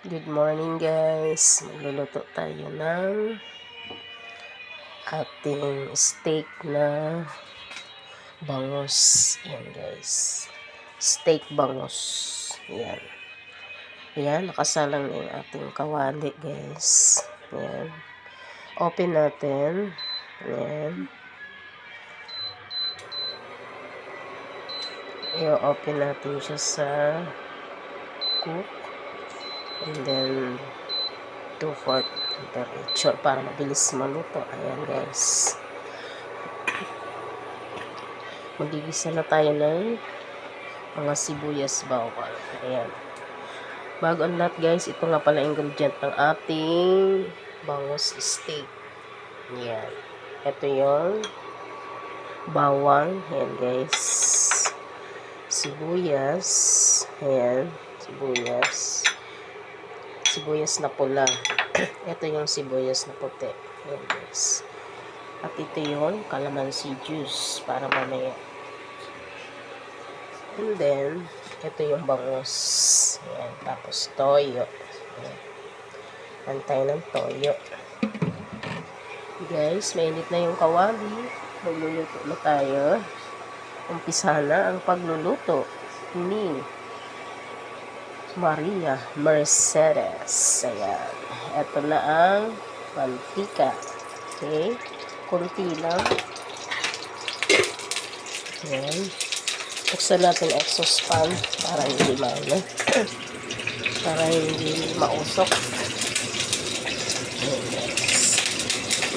Good morning guys, magluluto tayo ng ating steak na bangus. Yan guys, steak bangus. Yan, yan, nakasalang na yung ating kawali guys. Yan, open natin. Yan, i-open natin siya sa cook. And then 2/4 temperature para mabilis maluto. Ayan guys, magigisa na tayo ng mga sibuyas, bawang. Ayan, bago ang lahat guys, ito nga pala ingredient ng ating bangus steak. Ayan, ito yung bawang. Ayan guys, sibuyas. Ayan, sibuyas na pula. Ito yung sibuyas na puti. Ayan guys. At ito yung calamansi juice para mamaya. And then, ito yung bangus. Ayan. Tapos toyo. Ayan. Antay ng toyo. Guys, mainit na yung kawali. Magluluto na tayo. Umpisa na ang pagluluto ni Maria Mercedes. Ayan. Ito na ang mantika. Okay. Kunti lang. Ayan. Buksan natin ang exhaust fan para hindi para hindi mausok. Ayan guys.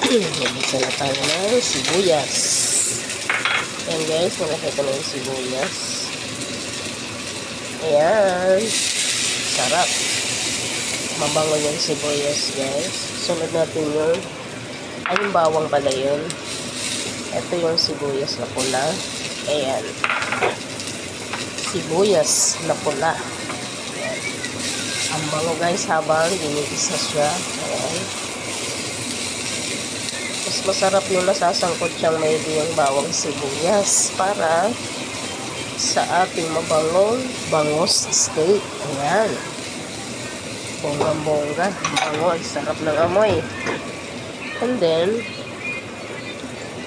Buksan na tayo ng sibuyas. Ayan guys. Nakita na yung sibuyas. Ayan. Sarap. Mabango yung sibuyas guys. Sunod natin yung bawang pala yun. Ito yung sibuyas na pula. Ayan. Sibuyas na pula. Ayan. Ang bango guys habang ginigisa siya. Ayan. Mas masarap yung nasasangkot siyang may yung bawang sibuyas para sa ating mabangong bangus steak. Ayan. Bonggang-bongga. Bango. Sarap ng amoy. And then,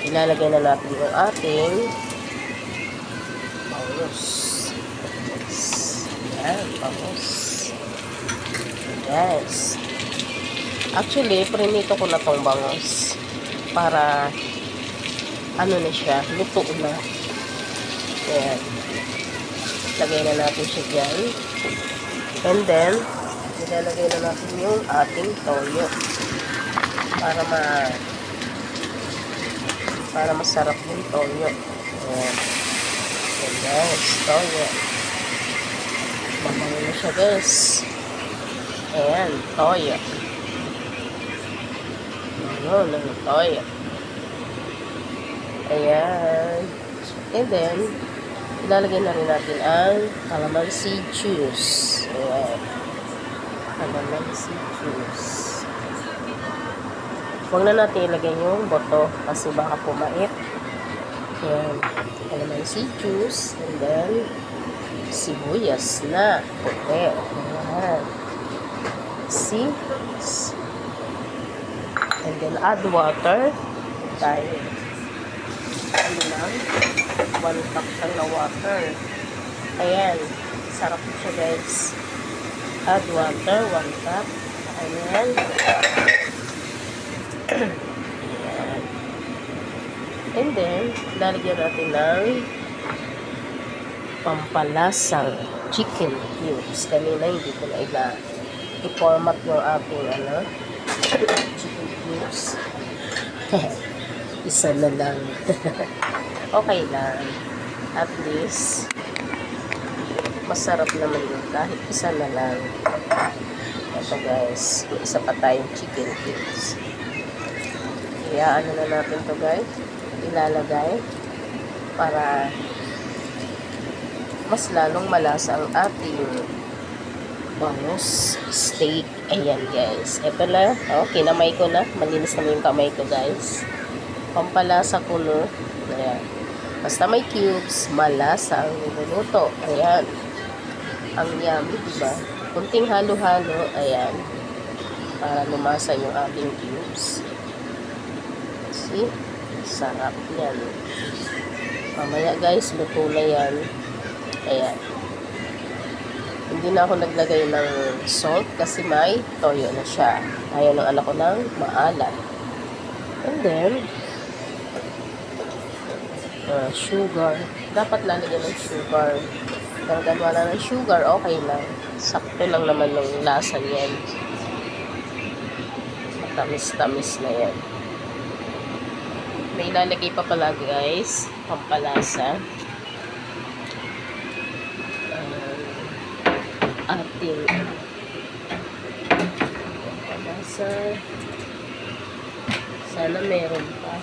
ilalagay na natin yung ating bangus. Ayan. Bangus. Yes. Actually, prinito ko na tong bangus para ano na siya, luto na. Ayan. Lagay na natin siya dyan. And then, ilalagay na natin yung ating toyo para masarap yung toyo. Ayan. Ayan guys, toyo. Mabango na siya guys. Ayan, toyo. Ayan, ang toyo. Ayan. And then, ilalagay na rin natin ang calamansi juice. Ayan. Calamansi juice. Huwag na natin ilagay yung boto kasi baka pumait. Ayan. Calamansi juice. And then, sibuyas na puti. Ayan. See? And then, add water. Tayo. Ano lang? 1 cup lang na water. Ayan. Sarap siya guys. Add water. 1 cup. Ayan. Ayan. And then, lalagyan natin ng pampalasang chicken cubes. Kanina hindi ko na i-format yung ating chicken cubes. Isa na lang. Okay lang. At least, masarap naman yun kahit isa na lang. Ito guys, isa pa tayong chicken cubes. Ano na natin to guys, ilalagay para mas lalong malasa ang ating bangus steak. Ayan guys, ito na. Kinamay ko na, malinis naman yung kamay ko guys. Pampalasa ko no. Ayan. Basta may cubes, malasa ang niluluto. Ayan. Ang yummy, diba? Kunting halo-halo, ayan, para lumasa yung ating cubes. See? Sarap yan. Mamaya guys, luto na yan. Ayan. Hindi na ako naglagay ng salt kasi may toyo na siya. Ayaw ng anak ko ng maalat. And then, sugar. Dapat lalagyan ng sugar. Hanggang wala ng sugar, okay lang. Sakto lang naman ng lasa niyan. Matamis-tamis na yan. May lalagay pa pala guys, pampalasa. Ating pampalasa. Sana meron pa.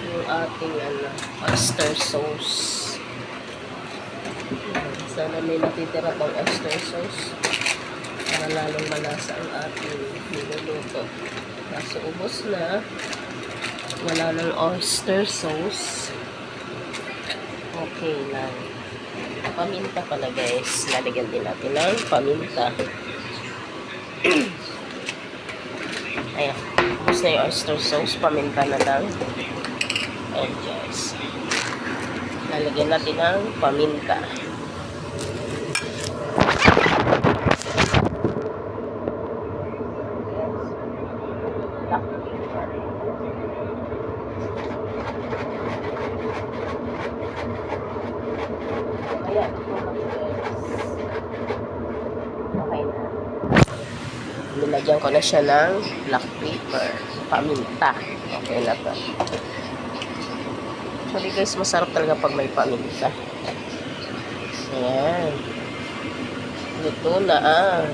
Yung ating oyster sauce. Sana may natitira pang oyster sauce para lalong malasa ang ating niluluto. Kaso ubos na, wala ng oyster sauce, okay lang. Paminta pala guys, lalagyan din natin ng paminta. Ayan, ubos na yung oyster sauce, paminta na lang. Ayan guys, lalagyan natin ng paminta. Ayan, okay na. Nilagyan ko na siya ng black pepper, paminta. Okay na to. Actually guys, masarap talaga pag may paminta. Ayan. Luto na ang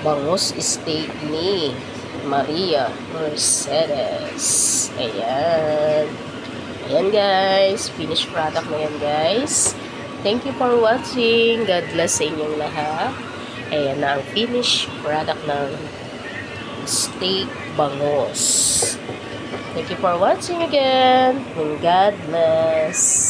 bangus steak ni Maria Mercedes. Ayan. Ayan guys, finished product na yan guys. Thank you for watching. God bless sa inyong lahat. Ayan na ang finished product ng steak bangus. Thank you for watching again. And God bless.